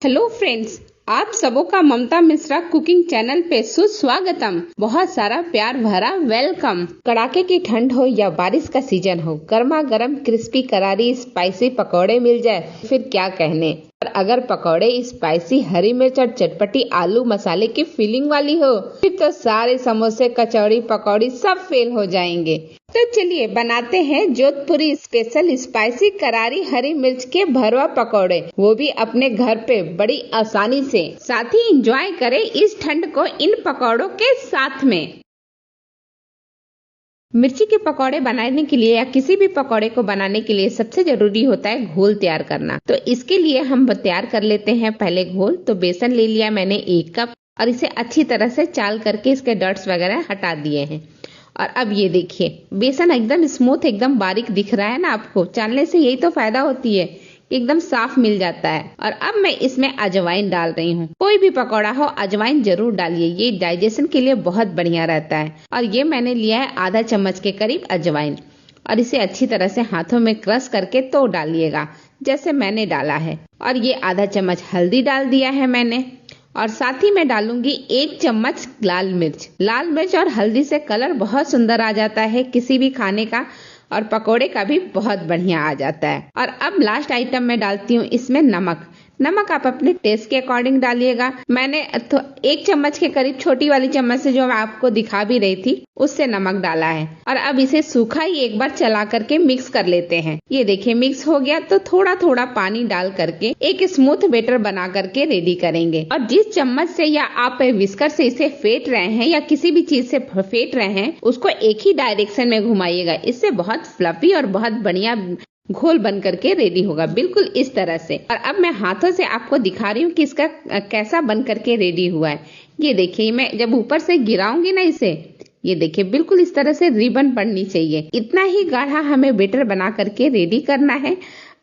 Hello friends, आप सबों का ममता मिश्रा कुकिंग चैनल पे सुस्वागतम। बहुत सारा प्यार भरा वेलकम। कड़ाके की ठंड हो या बारिश का सीजन हो, गर्मा गर्म क्रिस्पी करारी स्पाइसी पकौड़े मिल जाए फिर क्या कहने। और अगर पकौड़े स्पाइसी हरी मिर्च और चटपटी आलू मसाले की फीलिंग वाली हो फिर तो सारे समोसे कचौड़ी पकौड़ी सब फेल हो जाएंगे। तो चलिए बनाते हैं जोधपुरी स्पेशल स्पाइसी करारी हरी मिर्च के भरवा पकौड़े, वो भी अपने घर पे बड़ी आसानी से। साथ ही एंजॉय करें इस ठंड को इन पकौड़ों के साथ में। मिर्ची के पकौड़े बनाने के लिए या किसी भी पकौड़े को बनाने के लिए सबसे जरूरी होता है घोल तैयार करना। तो इसके लिए हम तैयार कर लेते हैं पहले घोल। तो बेसन ले लिया मैंने 1 कप और इसे अच्छी तरह से चाल करके इसके डट्स वगैरह हटा दिए हैं। और अब ये देखिए बेसन एकदम स्मूथ एकदम बारीक दिख रहा है ना आपको। चालने से यही तो फायदा होती है, एकदम साफ मिल जाता है। और अब मैं इसमें अजवाइन डाल रही हूँ। कोई भी पकौड़ा हो अजवाइन जरूर डालिए, ये डाइजेशन के लिए बहुत बढ़िया रहता है। और ये मैंने लिया है आधा चम्मच के करीब अजवाइन और इसे अच्छी तरह से हाथों में क्रश करके तो डालिएगा जैसे मैंने डाला है। और ये आधा चम्मच हल्दी डाल दिया है मैंने। और साथ ही मैं डालूंगी 1 चम्मच लाल मिर्च। लाल मिर्च और हल्दी से कलर बहुत सुंदर आ जाता है किसी भी खाने का, और पकोड़े का भी बहुत बढ़िया आ जाता है। और अब लास्ट आइटम मैं डालती हूँ इसमें नमक। नमक आप अपने टेस्ट के अकॉर्डिंग डालिएगा। मैंने 1 चम्मच के करीब छोटी वाली चम्मच से जो मैं आपको दिखा भी रही थी उससे नमक डाला है। और अब इसे सूखा ही एक बार चला करके मिक्स कर लेते हैं। ये देखिए मिक्स हो गया। तो थोड़ा थोड़ा पानी डाल करके एक स्मूथ बैटर बना करके रेडी करेंगे। और जिस चम्मच से या आप विस्कर से इसे फेंट रहे हैं या किसी भी चीज से फेंट रहे हैं उसको एक ही डायरेक्शन में घुमाइएगा। इससे बहुत फ्लफी और बहुत बढ़िया घोल बन करके रेडी होगा, बिल्कुल इस तरह से। और अब मैं हाथों से आपको दिखा रही हूँ कि इसका कैसा बन करके रेडी हुआ है। ये देखिए मैं जब ऊपर से गिराऊंगी ना इसे, ये देखिए बिल्कुल इस तरह से रिबन पड़नी चाहिए। इतना ही गाढ़ा हमें बैटर बना करके रेडी करना है।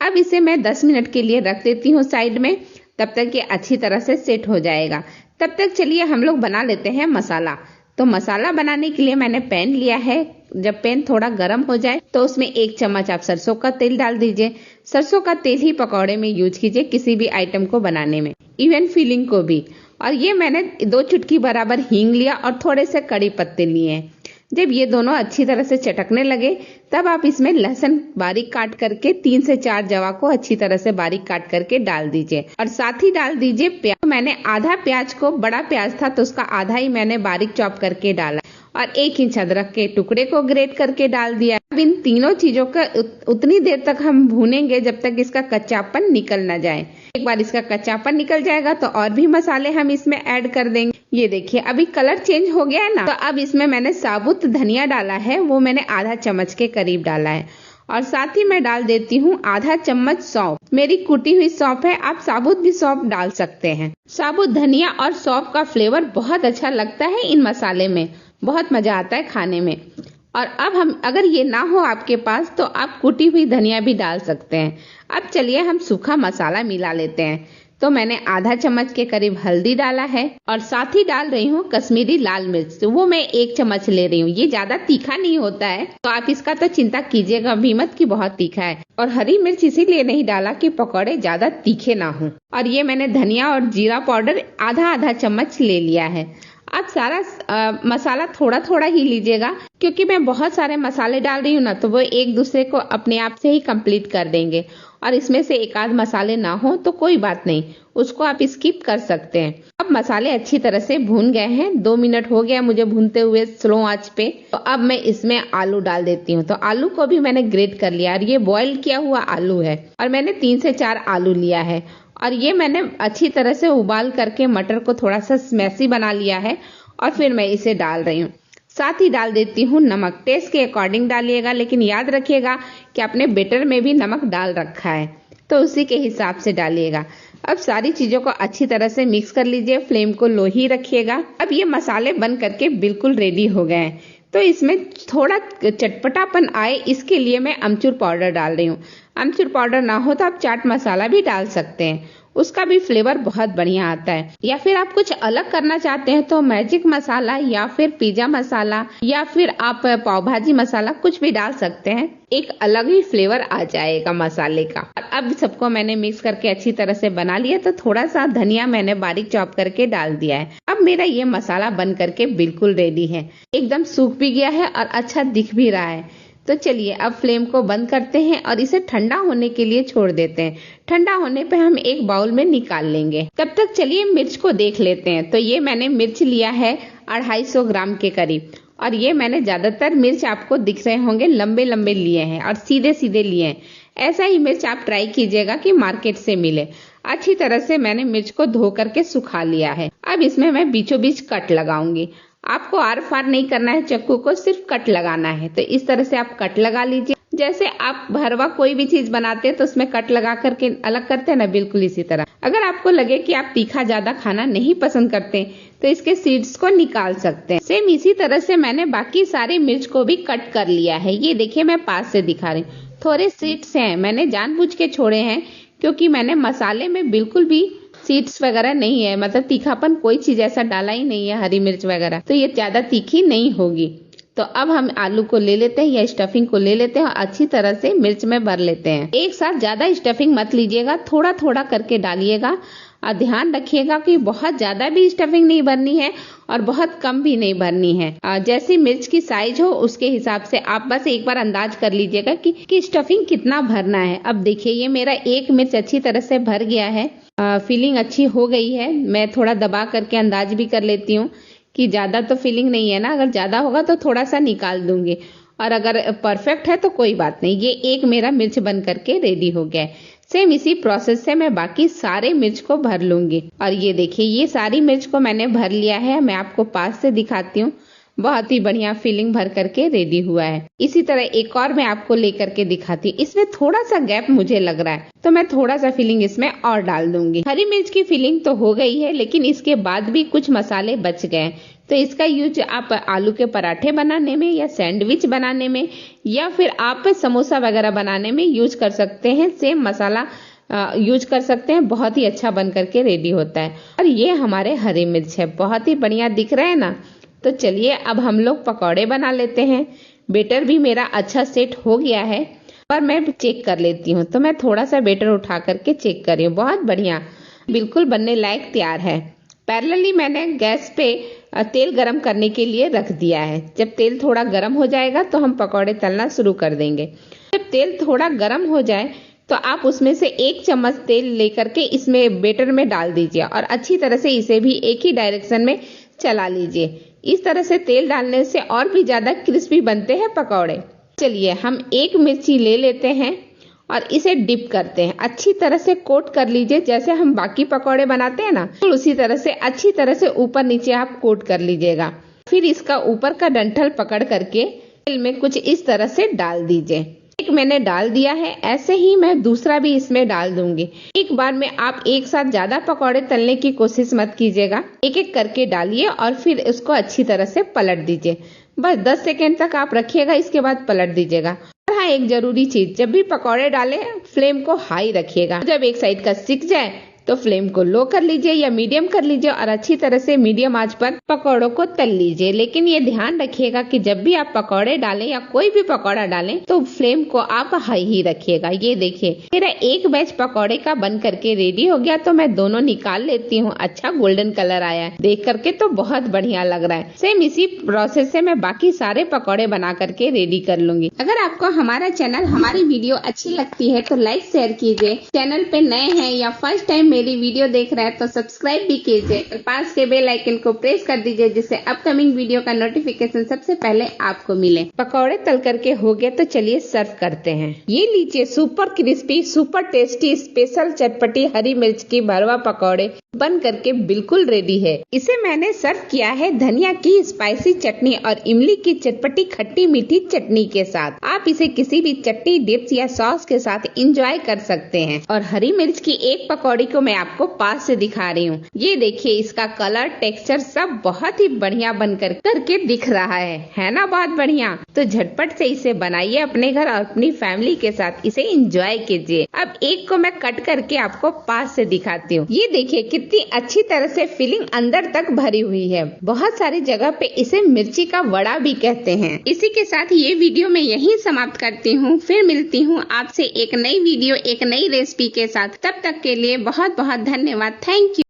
अब इसे मैं 10 मिनट के लिए रख देती हूँ साइड में, तब तक ये अच्छी तरह से सेट हो जाएगा। तब तक चलिए हम लोग बना लेते हैं मसाला। तो मसाला बनाने के लिए मैंने पैन लिया है। जब पैन थोड़ा गर्म हो जाए तो उसमें 1 चम्मच आप सरसों का तेल डाल दीजिए। सरसों का तेल ही पकौड़े में यूज कीजिए किसी भी आइटम को बनाने में, इवन फीलिंग को भी। और ये मैंने 2 चुटकी बराबर हींग लिया और थोड़े से कड़ी पत्ते लिए हैं। जब ये दोनों अच्छी तरह से चटकने लगे तब आप इसमें लहसुन बारीक काट करके 3 से 4 जवा को अच्छी तरह से बारीक काट करके डाल दीजिए। और साथ ही डाल दीजिए प्याज। मैंने आधा प्याज को, बड़ा प्याज था तो उसका आधा ही मैंने बारीक चॉप करके डाला। और 1 इंच अदरक के टुकड़े को ग्रेट करके डाल दिया। अब इन तीनों चीजों का उतनी देर तक हम भूनेंगे जब तक इसका कच्चापन निकल ना जाए। एक बार इसका कच्चापन निकल जाएगा तो और भी मसाले हम इसमें ऐड कर देंगे। ये देखिए अभी कलर चेंज हो गया है ना। तो अब इसमें मैंने साबुत धनिया डाला है, वो मैंने आधा चम्मच के करीब डाला है। और साथ ही मैं डाल देती हूँ आधा चम्मच सौंफ। मेरी कुटी हुई सौंफ है, आप साबुत भी सौंफ डाल सकते हैं। साबुत धनिया और सौंफ का फ्लेवर बहुत अच्छा लगता है इन मसाले में, बहुत मजा आता है खाने में। और अब हम अगर ये ना हो आपके पास तो आप कुटी हुई धनिया भी डाल सकते हैं। अब चलिए हम सूखा मसाला मिला लेते हैं। तो मैंने आधा चम्मच के करीब हल्दी डाला है और साथ ही डाल रही हूँ कश्मीरी लाल मिर्च। तो वो मैं 1 चम्मच ले रही हूँ। ये ज्यादा तीखा नहीं होता है तो आप इसका तो चिंता कीजिएगा भी मत कि बहुत तीखा है। और हरी मिर्च इसीलिए नहीं डाला कि पकौड़े ज्यादा तीखे ना हो। और ये मैंने धनिया और जीरा पाउडर आधा आधा चम्मच ले लिया है। आप सारा मसाला थोड़ा थोड़ा ही लीजिएगा क्योंकि मैं बहुत सारे मसाले डाल रही हूँ ना, तो वो एक दूसरे को अपने आप से ही कंप्लीट कर देंगे। और इसमें से एक आध मसाले ना हो तो कोई बात नहीं, उसको आप स्किप कर सकते हैं। अब मसाले अच्छी तरह से भून गए हैं। 2 मिनट हो गया मुझे भूनते हुए स्लो आंच पे। तो अब मैं इसमें आलू डाल देती हूँ। तो आलू को भी मैंने ग्रेट कर लिया और ये बॉईल किया हुआ आलू है। और मैंने 3 से 4 आलू लिया है और ये मैंने अच्छी तरह से उबाल करके मटर को थोड़ा सा स्मैसी बना लिया है। और फिर मैं इसे डाल रही हूँ। साथ ही डाल देती हूँ नमक। टेस्ट के अकॉर्डिंग डालिएगा, लेकिन याद रखिएगा कि आपने बैटर में भी नमक डाल रखा है तो उसी के हिसाब से डालिएगा। अब सारी चीजों को अच्छी तरह से मिक्स कर लीजिए। फ्लेम को लो ही रखिएगा। अब ये मसाले बन करके बिल्कुल रेडी हो गए हैं। तो इसमें थोड़ा चटपटापन आए इसके लिए मैं अमचूर पाउडर डाल रही हूँ। अमचूर पाउडर ना हो तो आप चाट मसाला भी डाल सकते हैं। उसका भी फ्लेवर बहुत बढ़िया आता है। या फिर आप कुछ अलग करना चाहते हैं तो मैजिक मसाला या फिर पिज्जा मसाला या फिर आप पाव भाजी मसाला कुछ भी डाल सकते हैं, एक अलग ही फ्लेवर आ जाएगा मसाले का। और अब सबको मैंने मिक्स करके अच्छी तरह से बना लिया, तो थोड़ा सा धनिया मैंने बारीक चॉप करके डाल दिया है। अब मेरा ये मसाला बन करके बिल्कुल रेडी है, एकदम सूख भी गया है और अच्छा दिख भी रहा है। तो चलिए अब फ्लेम को बंद करते हैं और इसे ठंडा होने के लिए छोड़ देते हैं। ठंडा होने पे हम एक बाउल में निकाल लेंगे। तब तक चलिए मिर्च को देख लेते हैं। तो ये मैंने मिर्च लिया है 250 ग्राम के करीब, और ये मैंने ज्यादातर मिर्च आपको दिख रहे होंगे लंबे लंबे लिए हैं और सीधे सीधे लिए हैं। ऐसा ही मिर्च आप ट्राई कीजिएगा कि मार्केट से मिले। अच्छी तरह से मैंने मिर्च को धो करके सुखा लिया है। अब इसमें मैं बीचों बीच कट लगाऊंगी। आपको आर फार नहीं करना है चक्कू को, सिर्फ कट लगाना है। तो इस तरह से आप कट लगा लीजिए। जैसे आप भरवा कोई भी चीज बनाते हैं तो उसमें कट लगा करके अलग करते हैं ना, बिल्कुल इसी तरह। अगर आपको लगे कि आप तीखा ज्यादा खाना नहीं पसंद करते तो इसके सीड्स को निकाल सकते हैं। सेम इसी तरह से मैंने बाकी सारी मिर्च को भी कट कर लिया है। ये देखिए मैं पास से दिखा रही हूँ, थोड़े सीड्स हैं, मैंने जानबूझ के छोड़े हैं क्योंकि मैंने मसाले में बिल्कुल भी सीड्स वगैरह नहीं है, मतलब तीखापन कोई चीज ऐसा डाला ही नहीं है, हरी मिर्च वगैरह, तो ये ज्यादा तीखी नहीं होगी। तो अब हम आलू को ले लेते हैं या स्टफिंग को ले लेते हैं और अच्छी तरह से मिर्च में भर लेते हैं। एक साथ ज्यादा स्टफिंग मत लीजिएगा, थोड़ा थोड़ा करके डालिएगा और ध्यान रखिएगा कि बहुत ज्यादा भी स्टफिंग नहीं भरनी है और बहुत कम भी नहीं भरनी है। जैसी मिर्च की साइज हो उसके हिसाब से आप बस एक बार अंदाज कर लीजिएगा कि स्टफिंग कितना भरना है। अब देखिए ये मेरा एक मिर्च अच्छी तरह से भर गया है, फीलिंग अच्छी हो गई है। मैं थोड़ा दबा करके अंदाज भी कर लेती हूँ कि ज्यादा तो फीलिंग नहीं है ना, अगर ज्यादा होगा तो थोड़ा सा निकाल दूंगी, और अगर परफेक्ट है तो कोई बात नहीं। ये एक मेरा मिर्च बन करके रेडी हो गया है। सेम इसी प्रोसेस से मैं बाकी सारे मिर्च को भर लूंगी। और ये देखिए ये सारी मिर्च को मैंने भर लिया है। मैं आपको पास से दिखाती हूँ, बहुत ही बढ़िया फीलिंग भर करके रेडी हुआ है। इसी तरह एक और मैं आपको लेकर के दिखाती हूँ। इसमें थोड़ा सा गैप मुझे लग रहा है तो मैं थोड़ा सा फीलिंग इसमें और डाल दूंगी। हरी मिर्च की फीलिंग तो हो गई है, लेकिन इसके बाद भी कुछ मसाले बच गए, तो इसका यूज आप आलू के पराठे बनाने में या सैंडविच बनाने में या फिर आप समोसा वगैरह बनाने में यूज कर सकते हैं। सेम मसाला यूज कर सकते हैं, बहुत ही अच्छा बन करके रेडी होता है। और ये हमारे हरी मिर्च है, बहुत ही बढ़िया दिख रहा है ना। तो चलिए अब हम लोग पकौड़े बना लेते हैं। बेटर भी मेरा अच्छा सेट हो गया है, पर मैं चेक कर लेती हूँ। तो मैं थोड़ा सा बेटर उठा करके चेक कर रही हूँ, बहुत बढ़िया बिल्कुल बनने लायक तैयार है। पैरेलली मैंने गैस पे तेल गरम करने के लिए रख दिया है। जब तेल थोड़ा गरम हो जाएगा तो हम पकौड़े तलना शुरू कर देंगे। जब तेल थोड़ा गरम हो जाए तो आप उसमें से 1 चम्मच तेल लेकर के इसमें बेटर में डाल दीजिए और अच्छी तरह से इसे भी एक ही डायरेक्शन में चला लीजिए। इस तरह से तेल डालने से और भी ज्यादा क्रिस्पी बनते हैं पकौड़े। चलिए हम एक मिर्ची ले लेते हैं और इसे डिप करते हैं। अच्छी तरह से कोट कर लीजिए, जैसे हम बाकी पकौड़े बनाते हैं ना, तो उसी तरह से अच्छी तरह से ऊपर नीचे आप कोट कर लीजिएगा। फिर इसका ऊपर का डंठल पकड़ करके तेल में कुछ इस तरह से डाल दीजिए। एक मैंने डाल दिया है, ऐसे ही मैं दूसरा भी इसमें डाल दूंगी। एक बार में आप एक साथ ज्यादा पकौड़े तलने की कोशिश मत कीजिएगा, एक एक करके डालिए और फिर इसको अच्छी तरह से पलट दीजिए। बस 10 सेकेंड तक आप रखिएगा, इसके बाद पलट दीजिएगा। हाँ, एक जरूरी चीज, जब भी पकौड़े डालें फ्लेम को हाई रखिएगा। जब एक साइड का सिक जाए तो फ्लेम को लो कर लीजिए या मीडियम कर लीजिए और अच्छी तरह से मीडियम आंच पर पकौड़ों को तल लीजिए। लेकिन ये ध्यान रखिएगा कि जब भी आप पकौड़े डालें या कोई भी पकौड़ा डालें तो फ्लेम को आप हाई ही रखिएगा। ये देखिए मेरा एक बैच पकौड़े का बन करके रेडी हो गया, तो मैं दोनों निकाल लेती हूँ। अच्छा गोल्डन कलर आया है, देख करके तो बहुत बढ़िया लग रहा है। सेम इसी प्रोसेस से मैं बाकी सारे पकौड़े बना करके रेडी कर लूंगी। अगर आपको हमारा चैनल, हमारी वीडियो अच्छी लगती है तो लाइक शेयर कीजिए। चैनल पे नए हैं या फर्स्ट टाइम मेरी वीडियो देख रहे हैं तो सब्सक्राइब भी कीजिए। पास के बेल आइकन को प्रेस कर दीजिए, जिससे अपकमिंग वीडियो का नोटिफिकेशन सबसे पहले आपको मिले। पकौड़े तल करके हो गए, तो चलिए सर्व करते हैं। ये लीजिए super crispy, super tasty, special चटपटी हरी मिर्च की भरवा पकौड़े बन करके बिल्कुल रेडी है। इसे मैंने सर्व किया है धनिया की स्पाइसी चटनी और इमली की चटपटी खट्टी मीठी चटनी के साथ। आप इसे किसी भी चटनी, डिप्स या सॉस के साथ एंजॉय कर सकते हैं। और हरी मिर्च की एक पकौड़ी को मैं आपको पास से दिखा रही हूँ। ये देखिए इसका कलर, टेक्सचर सब बहुत ही बढ़िया बनकर करके दिख रहा है ना, बहुत बढ़िया। तो झटपट से इसे बनाइए अपने घर और अपनी फैमिली के साथ इसे एंजॉय कीजिए। अब एक को मैं कट करके आपको पास से दिखाती हूँ। ये देखिए कितनी अच्छी तरह से फिलिंग अंदर तक भरी हुई है। बहुत सारी जगह पे इसे मिर्ची का वड़ा भी कहते हैं। इसी के साथ ये वीडियो मैं यहीं समाप्त करती हूँ। फिर मिलती हूँ आपसे एक नई वीडियो, एक नई रेसिपी के साथ। तब तक के लिए बहुत बहुत धन्यवाद। Thank you.